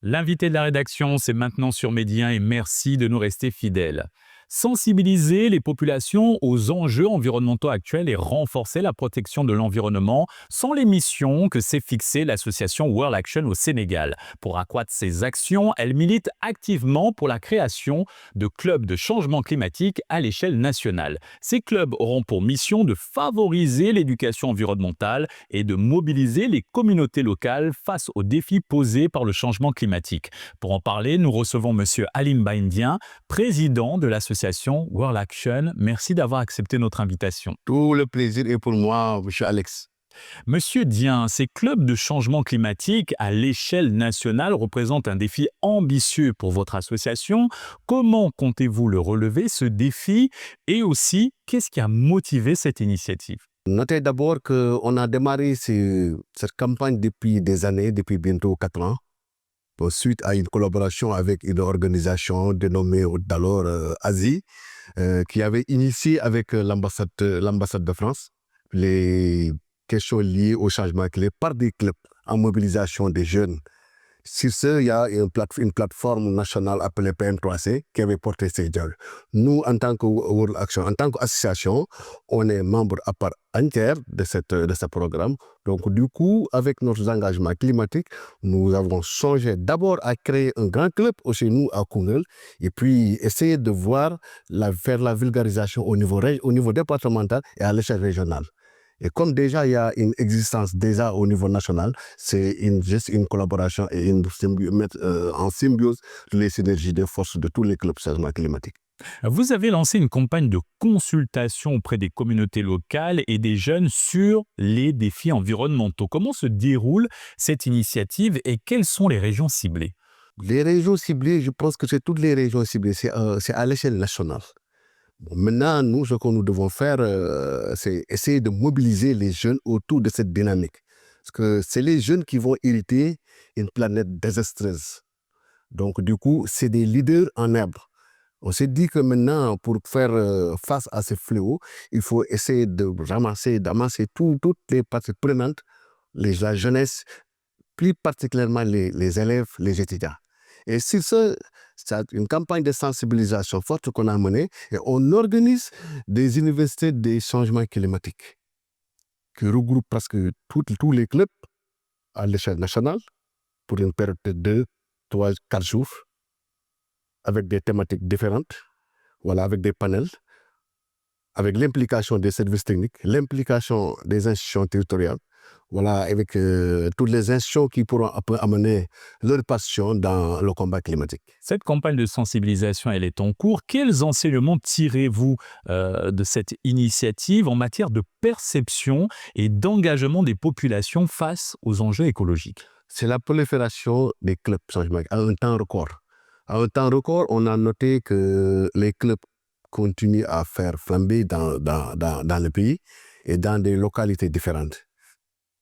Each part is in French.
L'invité de la rédaction, c'est maintenant sur Média et merci de nous rester fidèles. Sensibiliser les populations aux enjeux environnementaux actuels et renforcer la protection de l'environnement sont les missions que s'est fixée l'association World Action au Sénégal. Pour accroître ses actions, elle milite activement pour la création de clubs de changement climatique à l'échelle nationale. Ces clubs auront pour mission de favoriser l'éducation environnementale et de mobiliser les communautés locales face aux défis posés par le changement climatique. Pour en parler, nous recevons M. Alim Baindien, président de l'association World Action. Merci d'avoir accepté notre invitation. Tout le plaisir est pour moi, M. Alex. Monsieur Dien, ces clubs de changement climatique à l'échelle nationale représentent un défi ambitieux pour votre association. Comment comptez-vous le relever, ce défi? Et aussi, qu'est-ce qui a motivé cette initiative? Notez d'abord qu'on a démarré cette campagne depuis des années, depuis bientôt 4 ans, suite à une collaboration avec une organisation dénommée d'alors Asie, qui avait initié avec l'ambassade de France les questions liées au changement climatique par des clubs en mobilisation des jeunes. Sur ce, il y a une plateforme nationale appelée PM3C qui avait porté ces dialogues. Nous, en tant que World Action, en tant qu'association, on est membre à part entière de ce programme. Donc, du coup, avec notre engagement climatique, nous avons songé d'abord à créer un grand club chez nous à Koungheul et puis essayer de faire la vulgarisation au niveau départemental et à l'échelle régionale. Et comme déjà il y a une existence déjà au niveau national, c'est juste une collaboration et mettre en symbiose les synergies de forces de tous les clubs changement climatique. Vous avez lancé une campagne de consultation auprès des communautés locales et des jeunes sur les défis environnementaux. Comment se déroule cette initiative et quelles sont les régions ciblées? Les régions ciblées, je pense que c'est toutes les régions ciblées, c'est à l'échelle nationale. Bon, maintenant, nous, ce que nous devons faire, c'est essayer de mobiliser les jeunes autour de cette dynamique. Parce que c'est les jeunes qui vont hériter une planète désastreuse. Donc, du coup, c'est des leaders en herbe. On s'est dit que maintenant, pour faire face à ces fléaux, il faut essayer d'amasser toutes les parties prenantes, la jeunesse, plus particulièrement les élèves, les étudiants. Et sur ce, c'est une campagne de sensibilisation forte qu'on a menée et on organise des universités des changements climatiques qui regroupent presque tous les clubs à l'échelle nationale pour une période de 2, 3, 4 jours avec des thématiques différentes, avec des panels, avec l'implication des services techniques, l'implication des institutions territoriales, avec toutes les institutions qui pourront amener leur passion dans le combat climatique. Cette campagne de sensibilisation, elle est en cours. Quels enseignements tirez-vous de cette initiative en matière de perception et d'engagement des populations face aux enjeux écologiques? C'est la prolifération des clubs changement à un temps record. À un temps record, on a noté que les clubs continuent à faire flamber dans le pays et dans des localités différentes.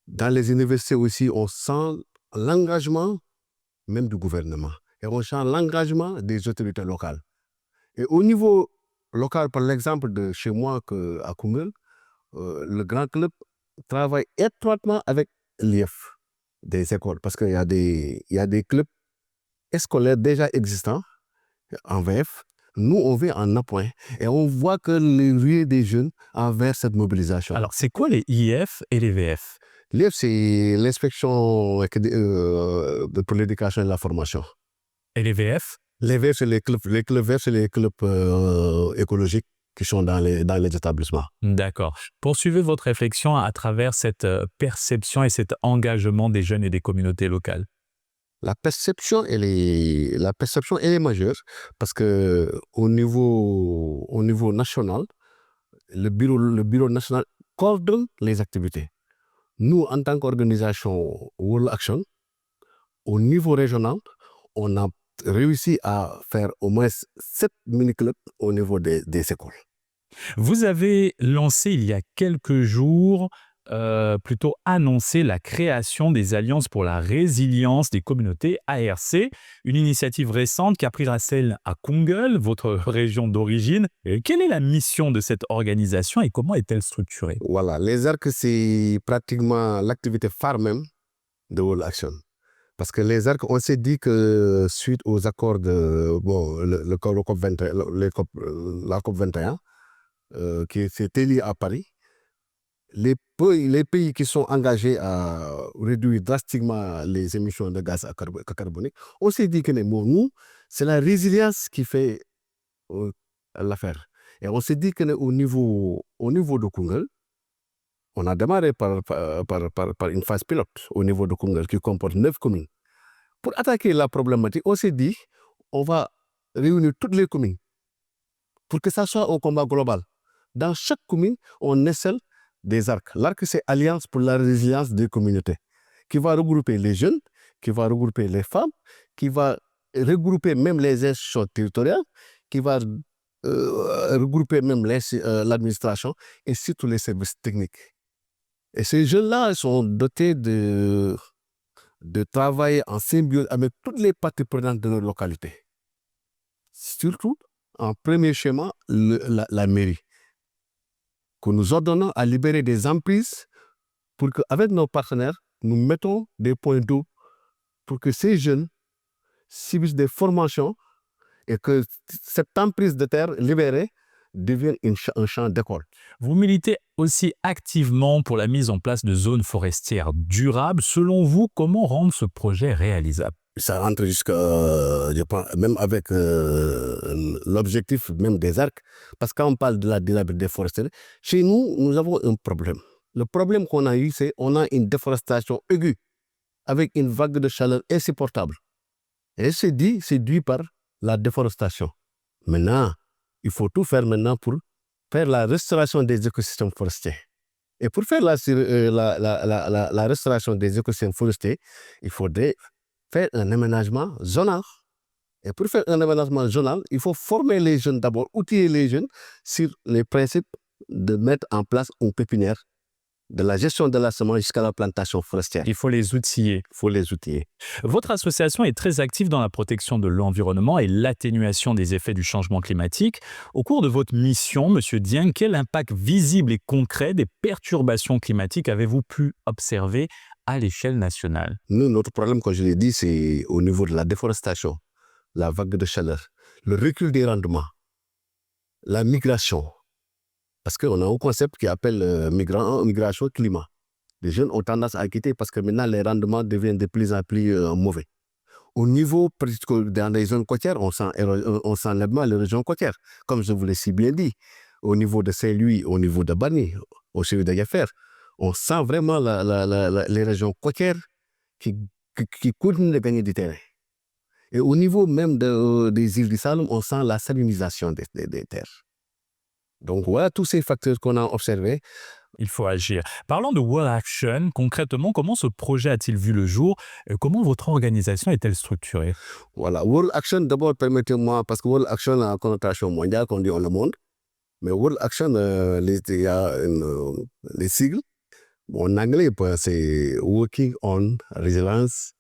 Dans les universités aussi, on sent l'engagement même du gouvernement et on sent l'engagement des autorités locales. Et au niveau local, par l'exemple de chez moi à Koungheul, le grand club travaille étroitement avec l'IF des écoles parce qu'il y a des clubs scolaires déjà existants en VF. Nous, on vient en appoint et on voit que les ruées des jeunes envers cette mobilisation. Alors, c'est quoi les IF et les VF? L'IF, c'est l'inspection pour l'éducation et la formation. Et les VF? Les VF, c'est les clubs verts, c'est les clubs écologiques qui sont dans les établissements. D'accord. Poursuivez votre réflexion à travers cette perception et cet engagement des jeunes et des communautés locales. La perception, elle est majeure parce que au niveau national, le bureau national coordonne les activités. Nous, en tant qu'organisation World Action, au niveau régional, on a réussi à faire au moins 7 mini-clubs au niveau des écoles. Vous avez lancé il y a quelques jours, plutôt annoncé la création des Alliances pour la résilience des communautés ARC, une initiative récente qui a pris racine à Koungheul, votre région d'origine. Quelle est la mission de cette organisation et comment est-elle structurée? Les ARC, c'est pratiquement l'activité phare même de World Action. Parce que les arcs, on s'est dit que suite aux accords de le COP 21, la COP 21, qui s'était lié à Paris, les pays qui sont engagés à réduire drastiquement les émissions de gaz carbonique, on s'est dit que nous, c'est la résilience qui fait l'affaire. Et on s'est dit qu'au niveau de Koungheul, on a démarré par une phase pilote au niveau de Koungheul qui comporte 9 communes. Pour attaquer la problématique, on s'est dit on va réunir toutes les communes pour que ça soit un combat global. Dans chaque commune, on essaie des arcs. L'arc, c'est Alliance pour la résilience des communautés, qui va regrouper les jeunes, qui va regrouper les femmes, qui va regrouper même les institutions territoriales, qui va regrouper même l'administration et surtout les services techniques. Et ces jeunes-là sont dotés de travailler en symbiose avec toutes les parties prenantes de leur localité. Surtout, en premier schéma, la mairie, que nous ordonnons à libérer des emprises pour qu'avec nos partenaires, nous mettons des points d'eau pour que ces jeunes subissent des formations et que cette emprise de terre libérée devienne un champ d'école. Vous militez aussi activement pour la mise en place de zones forestières durables. Selon vous, comment rendre ce projet réalisable? Ça rentre jusqu'à, je pense, même avec l'objectif même des arcs, parce que quand on parle de la durabilité forestière, chez nous, nous avons un problème. Le problème qu'on a eu, c'est qu'on a une déforestation aiguë, avec une vague de chaleur insupportable. Et c'est dû par la déforestation. Maintenant, il faut tout faire maintenant pour faire la restauration des écosystèmes forestiers. Et pour faire la restauration des écosystèmes forestiers, il faudrait faire un aménagement zonal. Et pour faire un aménagement zonal, il faut former les jeunes d'abord, outiller les jeunes sur les principes de mettre en place une pépinière, de la gestion de la semence jusqu'à la plantation forestière. Il faut les outiller. Il faut les outiller. Votre association est très active dans la protection de l'environnement et l'atténuation des effets du changement climatique. Au cours de votre mission, M. Dieng, quel impact visible et concret des perturbations climatiques avez-vous pu observer à l'échelle nationale? Nous, notre problème, comme je l'ai dit, c'est au niveau de la déforestation, la vague de chaleur, le recul des rendements, la migration. Parce qu'on a un concept qui appelle migration climat. Les jeunes ont tendance à quitter parce que maintenant les rendements deviennent de plus en plus mauvais. Au niveau, dans les zones côtières, on sent l'enlèvement les régions côtières. Comme je vous l'ai si bien dit, au niveau de Saint-Louis, au niveau de Bani, au niveau de Yafer, on sent vraiment les régions côtières qui continuent de gagner du terrain. Et au niveau même des îles du Saloum, on sent la salinisation des terres. Donc voilà tous ces facteurs qu'on a observés. Il faut agir. Parlons de World Action. Concrètement, comment ce projet a-t-il vu le jour? Comment votre organisation est-elle structurée? Voilà, World Action, d'abord, permettez-moi, parce que World Action a une connotation mondiale, qu'on dit dans le monde. Mais World Action, il y a les sigles. En anglais, c'est Working on Resilience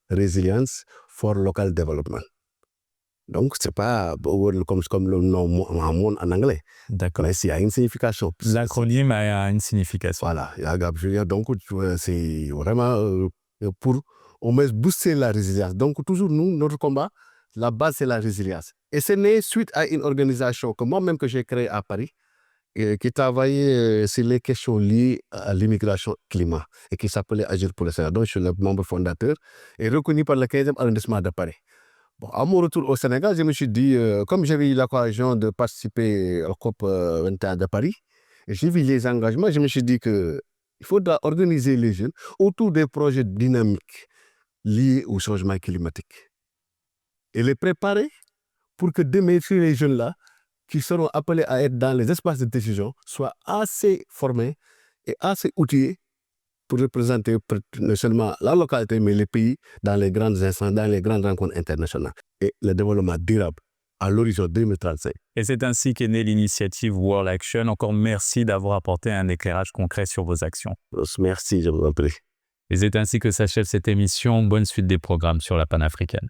for Local Development. Donc, ce n'est pas comme le nom en anglais. D'accord. Mais il y a une signification. L'acronyme a une signification. Voilà. Donc, c'est vraiment pour au moins booster la résilience. Donc, toujours nous, notre combat, la base, c'est la résilience. Et c'est né suite à une organisation que moi-même que j'ai créée à Paris, qui travaillait sur les questions liées à l'immigration climat et qui s'appelait Agir pour le Sénégal. Donc, je suis le membre fondateur et reconnu par le 15e arrondissement de Paris. Bon, à mon retour au Sénégal, je me suis dit, comme j'avais eu l'occasion de participer au COP 21 de Paris, et j'ai vu les engagements, je me suis dit qu'il faudra organiser les jeunes autour des projets dynamiques liés au changement climatique. Et les préparer pour que demain, les jeunes-là, qui seront appelés à être dans les espaces de décision, soient assez formés et assez outillés pour représenter non seulement la localité, mais les pays dans les grandes instances, dans les grandes rencontres internationales. Et le développement durable à l'horizon 2035. Et c'est ainsi qu'est née l'initiative World Action. Encore merci d'avoir apporté un éclairage concret sur vos actions. Merci, je vous en prie. Et c'est ainsi que s'achève cette émission. Bonne suite des programmes sur la panafricaine.